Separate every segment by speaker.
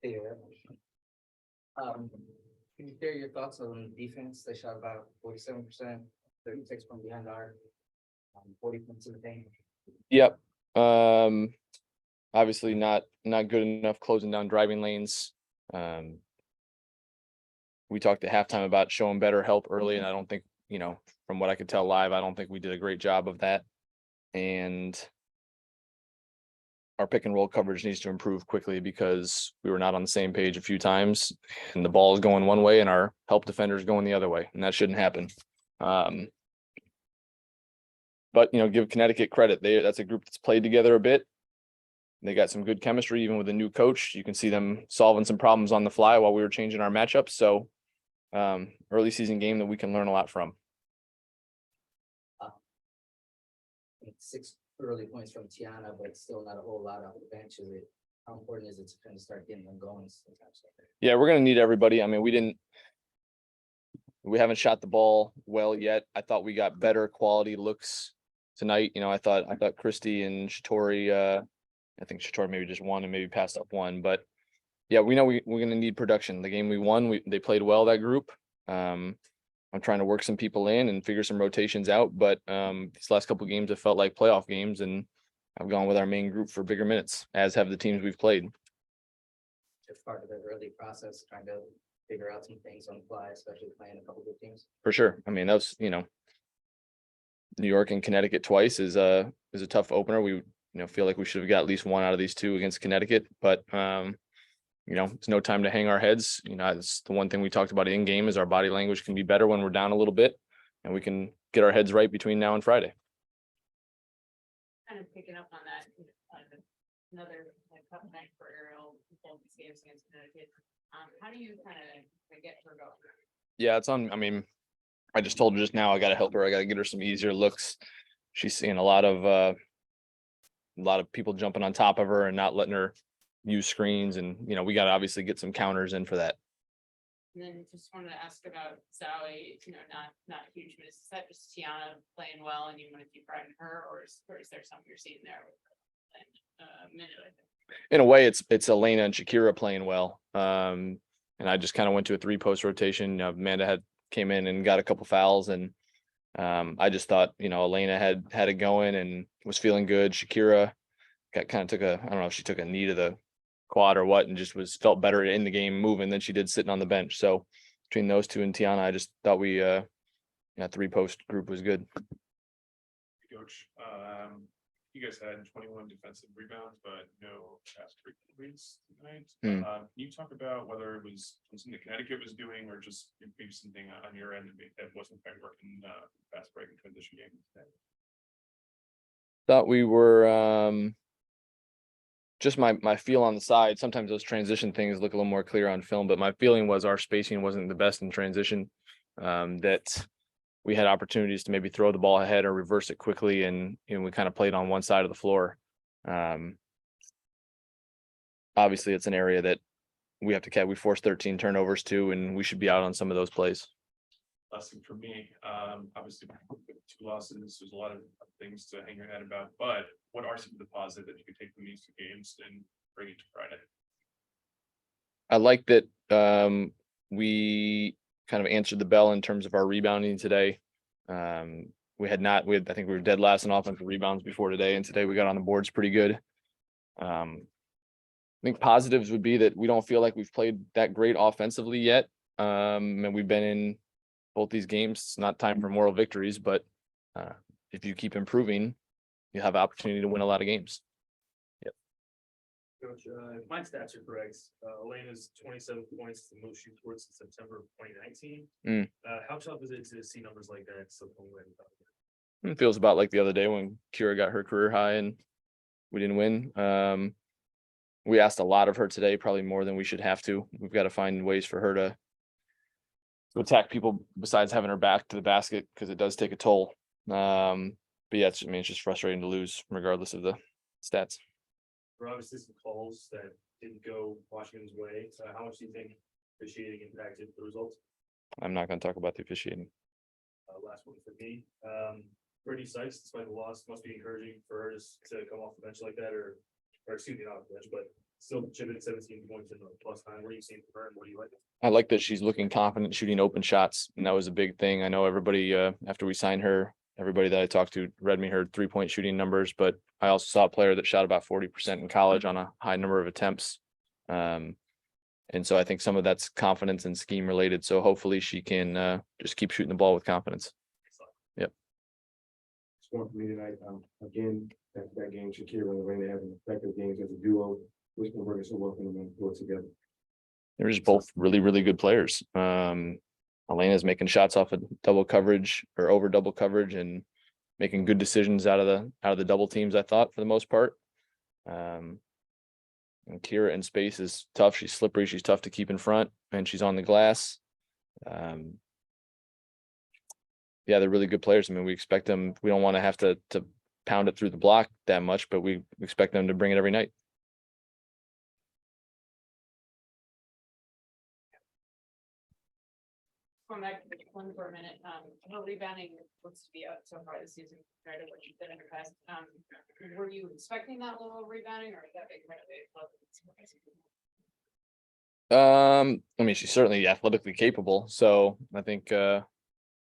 Speaker 1: there. Can you share your thoughts on defense? They shot about 47%, 36 from behind the arc, 40 points in the paint.
Speaker 2: Yep. Obviously not good enough closing down driving lanes. We talked at halftime about showing better help early, and I don't think, from what I could tell live, I don't think we did a great job of that. And our pick and roll coverage needs to improve quickly because we were not on the same page a few times, and the ball is going one way and our help defenders going the other way, and that shouldn't happen. But give Connecticut credit. That's a group that's played together a bit. They got some good chemistry, even with a new coach. You can see them solving some problems on the fly while we were changing our matchups. So early season game that we can learn a lot from.
Speaker 1: 6 early points from Tiana, but still not a whole lot off the bench. How important is it to kind of start getting them going sometimes?
Speaker 2: Yeah, we're going to need everybody. I mean, we haven't shot the ball well yet. I thought we got better quality looks tonight. I thought Christy and Shatori, I think Shatori maybe just won and maybe passed up one, but yeah, we know we're going to need production. The game we won, they played well, that group. I'm trying to work some people in and figure some rotations out, but these last couple of games have felt like playoff games, and I've gone with our main group for bigger minutes, as have the teams we've played.
Speaker 1: Just part of the early process, trying to figure out some things on the fly, especially playing a couple of good teams.
Speaker 2: For sure. I mean, that's New York and Connecticut twice is a tough opener. We feel like we should have got at least one out of these two against Connecticut, but it's no time to hang our heads. It's the one thing we talked about in game is our body language can be better when we're down a little bit, and we can get our heads right between now and Friday.
Speaker 3: Kind of picking up on that, another tough night for Ariel, both these games against Connecticut. How do you kind of get her going?
Speaker 2: Yeah, it's on. I mean, I just told her just now I got to help her. I got to get her some easier looks. She's seeing a lot of people jumping on top of her and not letting her use screens, and we got to obviously get some counters in for that.
Speaker 3: And then just wanted to ask about Sally, not huge minutes. Is that just Tiana playing well and you want to keep riding her, or is there something you're seeing there with minute, I think?
Speaker 2: In a way, it's Elena and Shakira playing well. And I just kind of went to a 3-post rotation. Amanda came in and got a couple fouls, and I just thought, Elena had it going and was feeling good. Shakira I don't know if she took a knee to the quad or what, and just felt better in the game moving than she did sitting on the bench. So between those two and Tiana, I just thought we 3-post group was good.
Speaker 4: Coach, you guys had 21 defensive rebounds, but no fast break leads tonight. Can you talk about whether it was something that Connecticut was doing, or just maybe something on your end that wasn't quite working fast break and transition game today?
Speaker 2: Thought we were just my feel on the side. Sometimes those transition things look a little more clear on film, but my feeling was our spacing wasn't the best in transition. That we had opportunities to maybe throw the ball ahead or reverse it quickly, and we kind of played on one side of the floor. Obviously, it's an area that we have to catch. We forced 13 turnovers too, and we should be out on some of those plays.
Speaker 4: Lesson for me, obviously 2 losses, there's a lot of things to hang your head about, but what are some of the positive that you could take from these 2 games and bring it to Friday?
Speaker 2: I like that we kind of answered the bell in terms of our rebounding today. I think we were dead last in offensive rebounds before today, and today we got on the boards pretty good. I think positives would be that we don't feel like we've played that great offensively yet. And we've been in both these games. It's not time for moral victories, but if you keep improving, you have an opportunity to win a lot of games. Yep.
Speaker 5: Coach, if my stats are correct, Elena's 27 points, the most she scored since September of 2019. How tough is it to see numbers like that?
Speaker 2: It feels about like the other day when Kira got her career high and we didn't win. We asked a lot of her today, probably more than we should have to. We've got to find ways for her to attack people besides having her back to the basket, because it does take a toll. But yeah, it's just frustrating to lose regardless of the stats.
Speaker 5: There are obviously some calls that didn't go Washington's way. How much do you think officiating impacted the results?
Speaker 2: I'm not going to talk about the officiating.
Speaker 5: Last one for me. Brittney Sykes, despite the loss, must be encouraging for her to come off the bench like that, or excuse me, not off the bench, but still chipping 17 points in the +9. What are you seeing from her and what do you like?
Speaker 2: I like that she's looking confident shooting open shots, and that was a big thing. I know everybody, after we signed her, everybody that I talked to read me her 3-point shooting numbers, but I also saw a player that shot about 40% in college on a high number of attempts. And so I think some of that's confidence and scheme related. So hopefully she can just keep shooting the ball with confidence.
Speaker 6: Scoring for me tonight. Again, that game, Shakira and Elena having effective games as a duo, which been working so well for them to work together.
Speaker 2: They're just both really, really good players. Elena's making shots off of double coverage or over double coverage and making good decisions out of the double teams, I thought, for the most part. And Kira in space is tough. She's slippery. She's tough to keep in front, and she's on the glass. Yeah, they're really good players. I mean, we expect them. We don't want to have to pound it through the block that much, but we expect them to bring it every night.
Speaker 3: Going back to the one for a minute, I know rebounding looks to be up so far this season compared to what you've done in the past. Were you expecting that level of rebounding, or is that big kind of
Speaker 2: I mean, she's certainly athletically capable. So I think a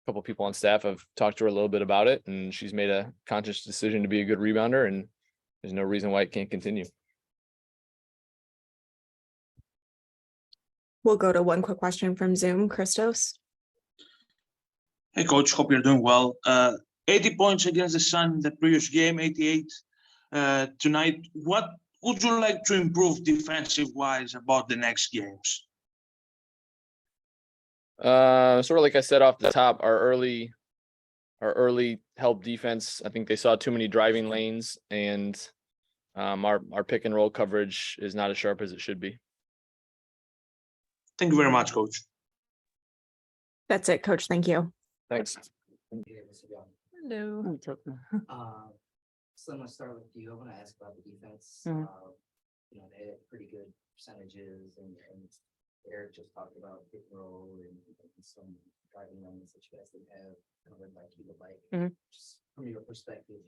Speaker 2: couple people on staff have talked to her a little bit about it, and she's made a conscious decision to be a good rebounder, and there's no reason why it can't continue.
Speaker 7: We'll go to one quick question from Zoom. Christos.
Speaker 8: Hey, coach. Hope you're doing well. 80 points against the Sun in the previous game, 88 tonight. What would you like to improve defensive-wise about the next games?
Speaker 2: Sort of like I said off the top, our early help defense, I think they saw too many driving lanes, and our pick and roll coverage is not as sharp as it should be.
Speaker 8: Thank you very much, coach.
Speaker 7: That's it, coach. Thank you.
Speaker 2: Thanks.
Speaker 7: Hello.
Speaker 1: So I'm gonna start with you. I want to ask about the defense.
Speaker 9: Mhm.
Speaker 1: You know, they had pretty good percentages, and Eric just talked about pick and roll and some driving lanes that you guys didn't have covered by Thibault.
Speaker 9: Mhm.
Speaker 1: Just from your perspective,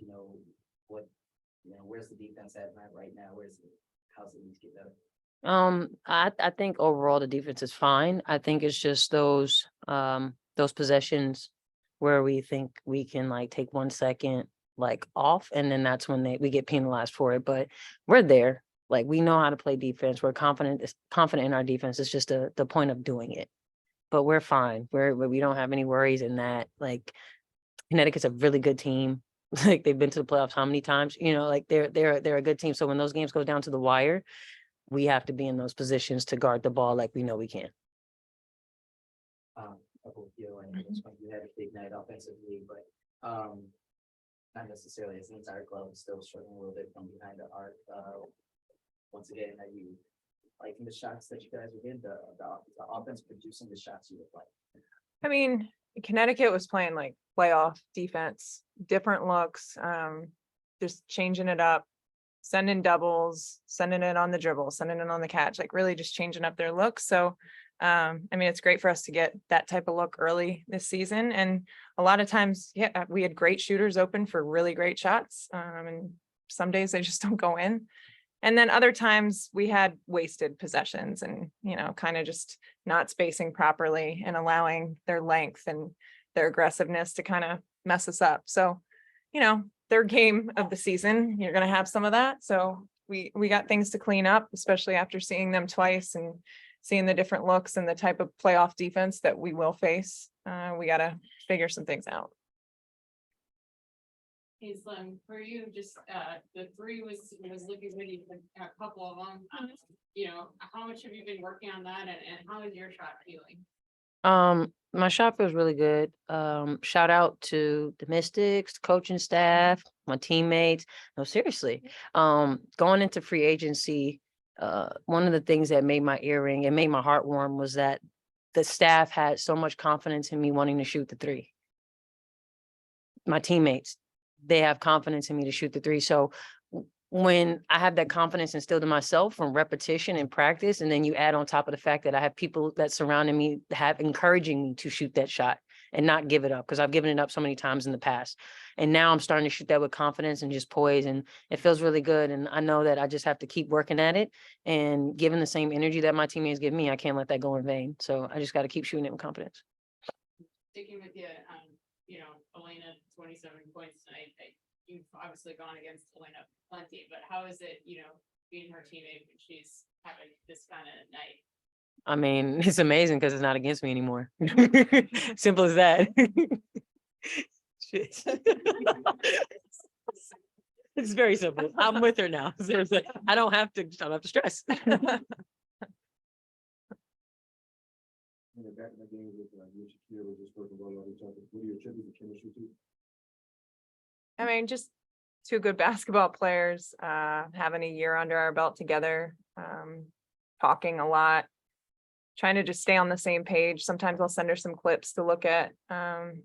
Speaker 1: where's the defense at right now? How's it need to get better?
Speaker 9: I think overall the defense is fine. I think it's just those possessions where we think we can like take 1 second like off, and then that's when we get penalized for it. But we're there. Like, we know how to play defense. We're confident in our defense. It's just the point of doing it. But we're fine. We don't have any worries in that. Like, Connecticut's a really good team. Like, they've been to the playoffs how many times? You know, like they're a good team. So when those games go down to the wire, we have to be in those positions to guard the ball like we know we can.
Speaker 1: You had a big night offensively, but not necessarily as an entire club, still struggling a little bit from behind the arc. Once again, are you liking the shots that you guys were getting, the offense producing the shots you would like?
Speaker 10: I mean, Connecticut was playing like playoff defense, different looks, just changing it up, sending doubles, sending it on the dribble, sending it on the catch, like really just changing up their looks. So, I mean, it's great for us to get that type of look early this season. And a lot of times, yeah, we had great shooters open for really great shots. And some days they just don't go in. And then other times we had wasted possessions and, kind of just not spacing properly and allowing their length and their aggressiveness to kind of mess us up. So, third game of the season, you're going to have some of that. So we got things to clean up, especially after seeing them twice and seeing the different looks and the type of playoff defense that we will face. We got to figure some things out.
Speaker 3: Hey, Slim, for you, just the three was looking good. You had a couple of them. How much have you been working on that, and how is your shot feeling?
Speaker 9: My shot feels really good. Shout out to the Mystics, coaching staff, my teammates. No, seriously. Going into free agency, one of the things that made my ear ring and made my heart warm was that the staff had so much confidence in me wanting to shoot the three. My teammates, they have confidence in me to shoot the three. So when I have that confidence instilled in myself from repetition and practice, and then you add on top of the fact that I have people that surrounding me have encouraging me to shoot that shot, and not give it up, because I've given it up so many times in the past. And now I'm starting to shoot that with confidence and just poise, and it feels really good. And I know that I just have to keep working at it and giving the same energy that my teammates give me. I can't let that go in vain. So I just got to keep shooting it with confidence.
Speaker 3: Sticking with you, Elena, 27 points tonight. You've obviously gone against Elena plenty, but how is it, being her teammate when she's having this kind of night?
Speaker 9: I mean, it's amazing because it's not against me anymore. Simple as that. Shit. It's very simple. I'm with her now. Seriously. I don't have to stress.
Speaker 6: In the back of the game with you and Shakira were just working well on each other. What do you attribute the chemistry to?
Speaker 10: I mean, just two good basketball players, having a year under our belt together, talking a lot, trying to just stay on the same page. Sometimes I'll send her some clips to look at, and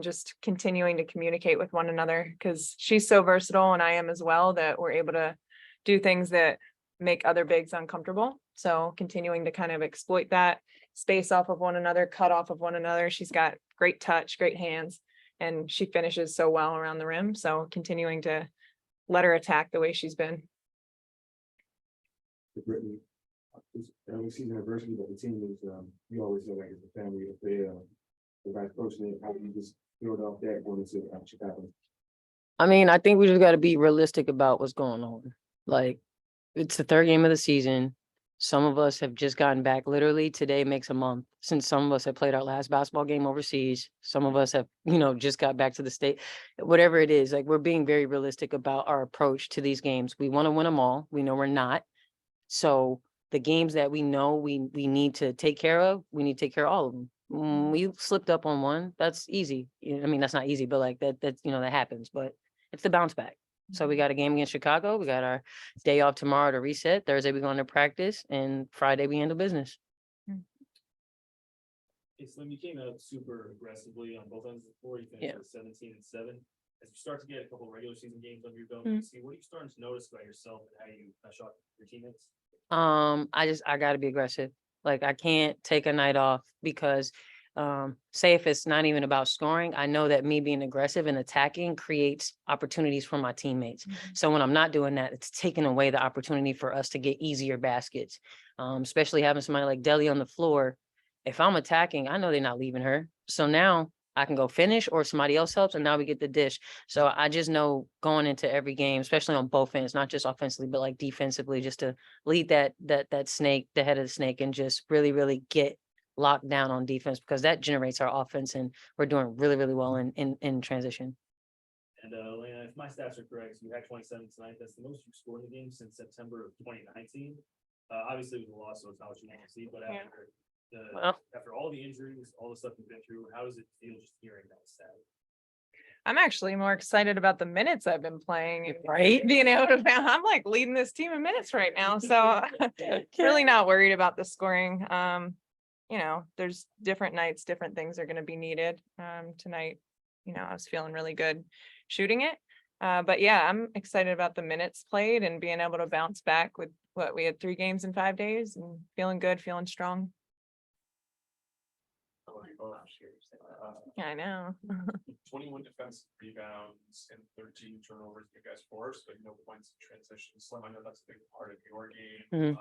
Speaker 10: just continuing to communicate with one another, because she's so versatile and I am as well, that we're able to do things that make other bigs uncomfortable. So continuing to kind of exploit that, space off of one another, cut off of one another. She's got great touch, great hands, and she finishes so well around the rim. So continuing to let her attack the way she's been.
Speaker 6: Brittney, it's early season adversity, but the team is, you always feel like it's a family affair. The vice president, how do you just build off that going into Chicago?
Speaker 9: I mean, I think we just got to be realistic about what's going on. Like, it's the third game of the season. Some of us have just gotten back. Literally today makes a month since some of us have played our last basketball game overseas. Some of us have, just got back to the state. Whatever it is, like, we're being very realistic about our approach to these games. We want to win them all. We know we're not. So the games that we know we need to take care of, we need to take care of all of them. We slipped up on one. That's easy. I mean, that's not easy, but like that happens. But it's the bounce back. So we got a game against Chicago. We got our day off tomorrow to reset. Thursday we go into practice, and Friday we handle business.
Speaker 5: Hey, Slim, you came out super aggressively on both ends of the floor. You finished with 17 and 7. As you start to get a couple of regular season games under your belt, what are you starting to notice about yourself and how you shot your teammates?
Speaker 9: I gotta be aggressive. Like, I can't take a night off because say if it's not even about scoring, I know that me being aggressive and attacking creates opportunities for my teammates. So when I'm not doing that, it's taking away the opportunity for us to get easier baskets. Especially having somebody like Delle on the floor. If I'm attacking, I know they're not leaving her. So now I can go finish, or somebody else helps, and now we get the dish. So I just know going into every game, especially on both ends, not just offensively, but like defensively, just to lead that snake, the head of the snake, and just really, really get locked down on defense, because that generates our offense, and we're doing really, really well in transition.
Speaker 5: And Elena, if my stats are correct, you had 27 tonight. That's the most you've scored in the game since September of 2019. Obviously it was a loss, so it's not what you want to see, but after all the injuries, all the stuff you've been through, how does it feel just hearing that stat?
Speaker 10: I'm actually more excited about the minutes I've been playing,
Speaker 9: Right?
Speaker 10: being able to, I'm like leading this team in minutes right now. So really not worried about the scoring. There's different nights, different things are going to be needed. Tonight, I was feeling really good shooting it. But yeah, I'm excited about the minutes played and being able to bounce back with what we had 3 games in 5 days, and feeling good, feeling strong. I know.
Speaker 4: 21 defensive rebounds and 13 turnovers. You guys forced, but no points in transition. Slim, I know that's a big part of your game.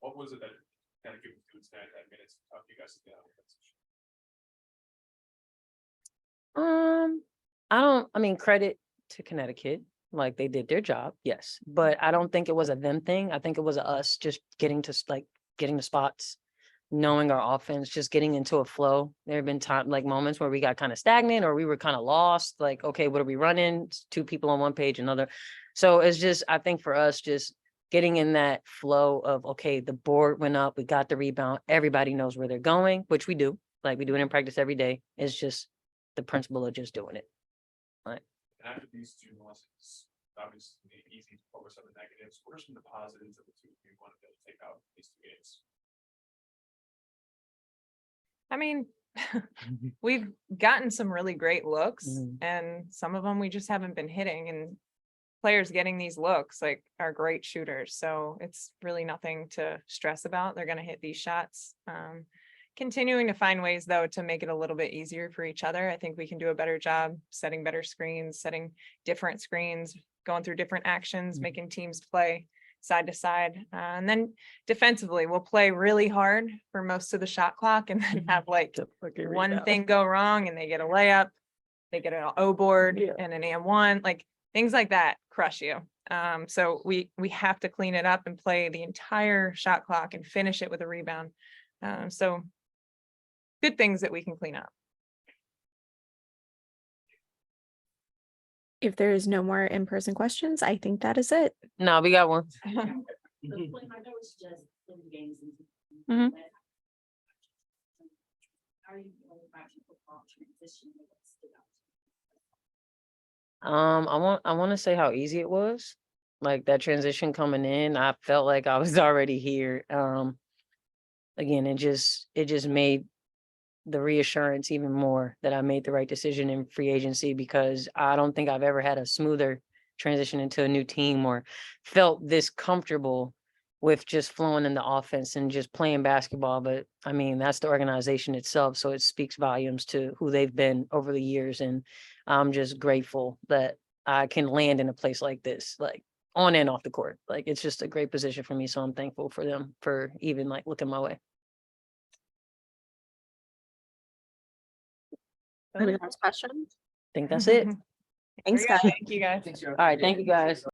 Speaker 4: What was it that kind of gave you tonight that made it so tough for you guys to get out of transition?
Speaker 9: Credit to Connecticut. Like, they did their job, yes. But I don't think it was a them thing. I think it was us just getting to spots, knowing our offense, just getting into a flow. There have been moments where we got kind of stagnant, or we were kind of lost. Like, okay, what are we running? It's 2 people on one page, another. So it's just, I think for us, just getting in that flow of, okay, the board went up, we got the rebound, everybody knows where they're going, which we do. Like, we do it in practice every day. It's just the principle of just doing it. Right.
Speaker 4: After these 2 losses, obviously easy to focus on the negatives. What are some of the positives of the 2 you want to be able to take out of these 2 games?
Speaker 10: I mean, we've gotten some really great looks, and some of them we just haven't been hitting, and players getting these looks are great shooters. So it's really nothing to stress about. They're going to hit these shots. continuing to find ways though to make it a little bit easier for each other. I think we can do a better job setting better screens, setting different screens, going through different actions, making teams play side to side. And then defensively, we'll play really hard for most of the shot clock and then have like one thing go wrong and they get a layup, they get an O board and an AM1, like things like that crush you. So we have to clean it up and play the entire shot clock and finish it with a rebound. So good things that we can clean up.
Speaker 7: If there is no more in-person questions, I think that is it.
Speaker 9: No, we got one. Mhm. I want to say how easy it was. Like that transition coming in, I felt like I was already here. Again, it just made the reassurance even more that I made the right decision in free agency, because I don't think I've ever had a smoother transition into a new team or felt this comfortable with just flowing in the offense and just playing basketball. But I mean, that's the organization itself. So it speaks volumes to who they've been over the years. And I'm just grateful that I can land in a place like this, like on and off the court. Like it's just a great position for me. So I'm thankful for them for even like looking my way.
Speaker 7: Any last questions?
Speaker 9: I think that's it.
Speaker 7: Thanks, guys.
Speaker 10: Thank you guys.
Speaker 9: All right. Thank you guys.